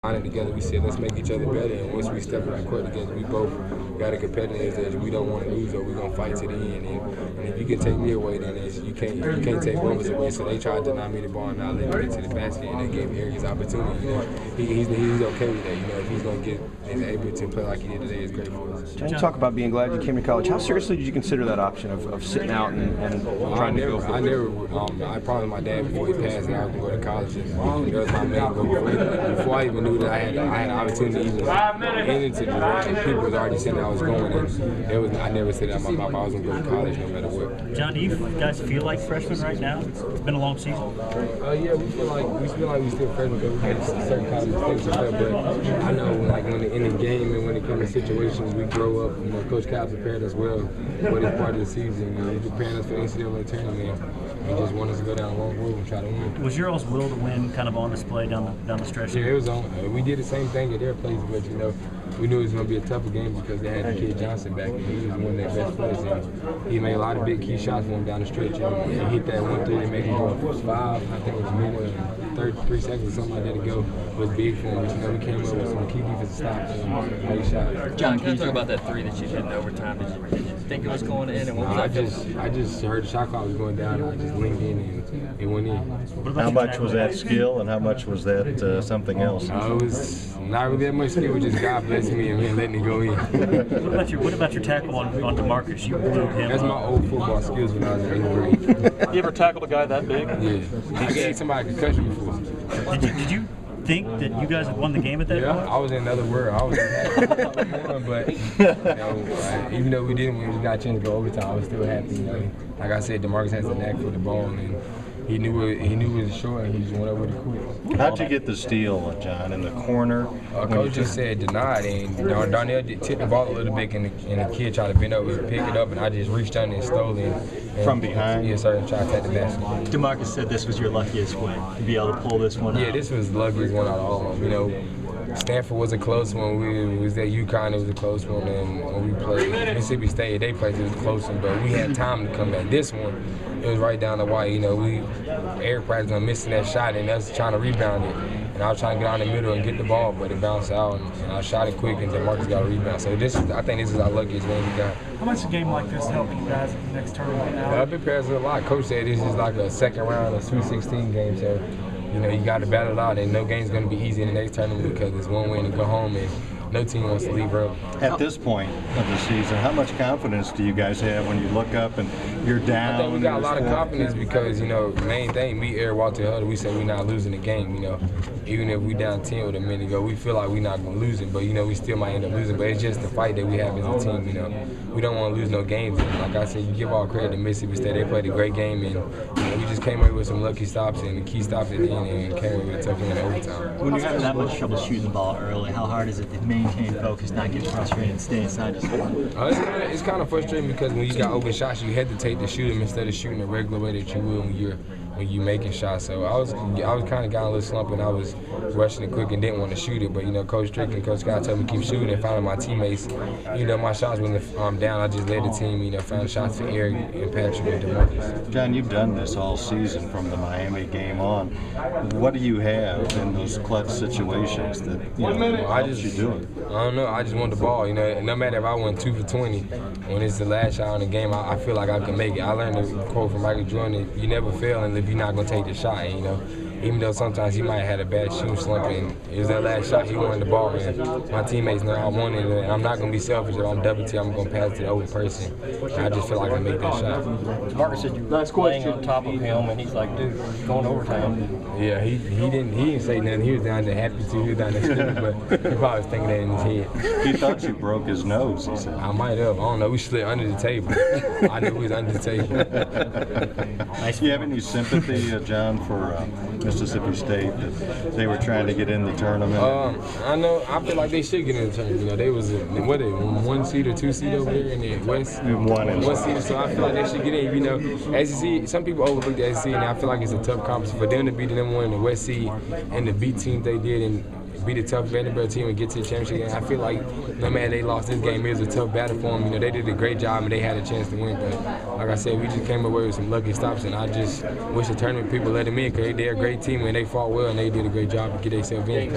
It together, we said let's make each other better, and once we step on the court together, we both got a competitiveness that we don't want to lose, or we're gonna fight to the end. And if you can take me away, then you can't take one of us away. So they tried to deny me the ball and not let me get to the basket, and they gave Arias opportunity. He's okay with that. If he's gonna get is able to play like he did today, it's great for us. John, you talk about being glad you came to college. How seriously did you consider that option of sitting out and trying to go for it? I promised my dad before he passed that I was going to go to college. And that was my main goal. Before I even knew that I had an opportunity to even get into the draft, and people was already saying I was going. And I never said that out my mouth. I was going to go to college no matter what. John, do you guys feel like freshmen right now? It's been a long season. Yeah, we feel like we still freshmen because we had certain kind of mistakes and stuff. But I know when in the game and when it comes to situations, we grow up. Coach Cal prepared us well for this part of the season. He prepared us for the NCAA tournament. He just wanted us to go down a long road and try to win. Was your all's will to win kind of on display down the stretch? Yeah, it was on. We did the same thing at their place, but we knew it was going to be a tougher game because they had Kid Johnson back, and he was one of their best players. And he made a lot of big key shots for him down the stretch. And he hit that 1-3 and made him go 5. I think it was a minute and 33 seconds or something like that to go. It was big for him. We came up with some key defensive stops and great shots. John, can you talk about that 3 that you hit in overtime? Did you think it was going in? And what was I just heard the shot clock was going down, and I just leaned in and it went in. How much was that skill, and how much was that something else? It was not really that much skill. It was just God blessing me and letting it go in. What about your tackle on DeMarcus? You blew him. That's my old football skills when I was in 8th grade. You ever tackled a guy that big? Yeah. I gave somebody a concussion before. Did you think that you guys had won the game at that point? I was in another world. I was happy. But even though we didn't win, we got a chance to go overtime. I was still happy. Like I said, DeMarcus has a knack for the ball, and he knew it was short, and he just went over it quick. How'd you get the steal, John, in the corner? Coach just said denied, and Darnell tipped the ball a little bit, and the kid tried to bend over and pick it up, and I just reached under and stole it. From behind? Yes, sir, and tried to take the basket. DeMarcus said this was your luckiest win, to be able to pull this one out. Yeah, this was the luckiest one out of all of them. Stanford was a close one. We was at UConn, it was a close one, and when we played Mississippi State, they played, it was a close one, but we had time to come back. This one, it was right down the wire. Air practice on missing that shot and us trying to rebound it. And I was trying to get out in the middle and get the ball, but it bounced out, and I shot it quick, and DeMarcus got a rebound. So I think this is our luckiest win we got. How much a game like this help you guys in the next tournament now? I've been prepared a lot. Coach said this is like a second round of Sweet 16 game, so you got to battle it out, and no game's going to be easy in the next tournament because it's one win to go home, and no team wants to leave early. At this point of the season, how much confidence do you guys have when you look up and you're down? I think we got a lot of confidence because, main thing, me, Eric, Walter Huddle, we say we're not losing the game, Even if we down 10 with a minute ago, we feel like we're not going to lose it, but, we still might end up losing. But it's just the fight that we have as a team, We don't want to lose no games. And like I said, you give all credit to Mississippi State. They played a great game, and we just came away with some lucky stops and the key stops at the end and came away with a tough win in overtime. When you're having that much trouble shooting the ball early, how hard is it to maintain focus, not get frustrated, and stay inside your score? It's kind of frustrating because when you got open shots, you hesitate to shoot them instead of shooting the regular way that you would when you're making shots. So I was kind of got a little slump, and I was rushing it quick and didn't want to shoot it. But Coach Strick and Coach Scott told me to keep shooting, and finally my teammates, my shots wasn't down. I just led the team, found shots for Eric and Patrick and DeMarcus. John, you've done this all season from the Miami game on. What do you have in those clutch situations that helps you do it? I don't know. I just want the ball. No matter if I went 2 for 20, when it's the last shot in the game, I feel like I can make it. I learned a quote from Michael Jordan: "You never fail if you're not gonna take the shot." Even though sometimes he might have had a bad shooting slump, and it was that last shot he wanted the ball, and my teammates know I wanted it, and I'm not gonna be selfish. If I'm double team, I'm gonna pass it to the open person. And I just feel like I can make that shot. Marcus said you were laying on top of him, and he's like, dude, going overtime. Yeah, he didn't say nothing. He was down there happy too. He was down there stupid, but he probably was thinking that in his head. He thought you broke his nose, he said. I might have. I don't know. We slid under the table. I knew we was under the table. Do you have any sympathy, John, for Mississippi State that they were trying to get in the tournament? I know. I feel like they should get in the tournament. They was one seed or 2 seed over there in the West. One seed. So I feel like they should get in. SEC. Some people overlook the SEC, and I feel like it's a tough conference for them to be the number 1 in the West seed and to beat teams they did and beat a tough Vanderbilt team and get to the championship game. I feel like no matter they lost this game, it was a tough battle for them. They did a great job and they had a chance to win. But like I said, we just came away with some lucky stops, and I just wish the tournament people let them in because they're a great team and they fought well and they did a great job to get themselves in.